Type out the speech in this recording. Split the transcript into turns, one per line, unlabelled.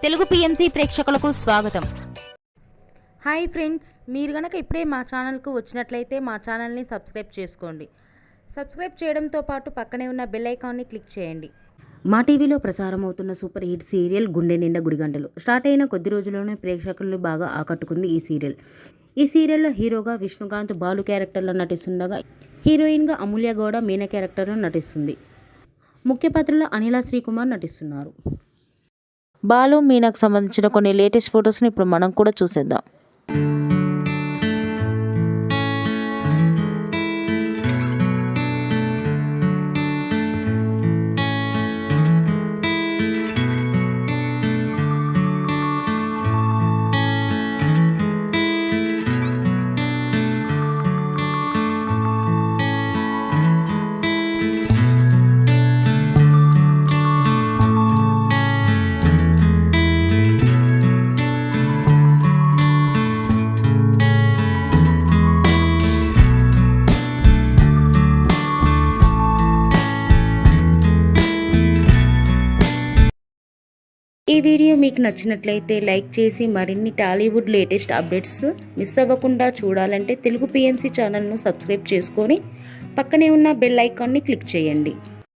Telugu PMC ప్రేక్షకులకు స్వాగతం.
Hi friends, మీరు గనక ఇప్పుడే మా ఛానల్కు వచ్చినట్లయితే మా ఛానల్ని సబ్స్క్రైబ్ చేసుకోండి. సబ్స్క్రైబ్ చేయడంతో పాటు పక్కనే ఉన్న బెల్ ఐకాన్ని క్లిక్ చేయండి.
మా టీవీలో ప్రసారం అవుతున్న సూపర్ హిట్ సీరియల్ గుండె నిండా గుడిగంటలు స్టార్ట్ అయిన కొద్ది రోజుల్లోనే ప్రేక్షకులను బాగా ఆకట్టుకుంది ఈ సీరియల్. ఈ సీరియల్లో హీరోగా విష్ణుకాంత్ బాలు క్యారెక్టర్లో నటిస్తుండగా హీరోయిన్గా అమూల్య గౌడ మీనా క్యారెక్టర్లో నటిస్తుంది. ముఖ్య పాత్రలో అనిల శ్రీకుమార్ నటిస్తున్నారు. బాలు మీనాకు సంబంధించిన కొన్ని లేటెస్ట్ ఫొటోస్ని ఇప్పుడు మనం కూడా చూసేద్దాం. ఈ వీడియో మీకు నచ్చినట్లయితే లైక్ చేసి మరిన్ని టాలీవుడ్ లేటెస్ట్ అప్డేట్స్ మిస్ అవ్వకుండా చూడాలంటే తెలుగు పిఎంసి ఛానల్ను సబ్స్క్రైబ్ చేసుకొని పక్కనే ఉన్న బెల్ ఐకాన్ని క్లిక్ చేయండి.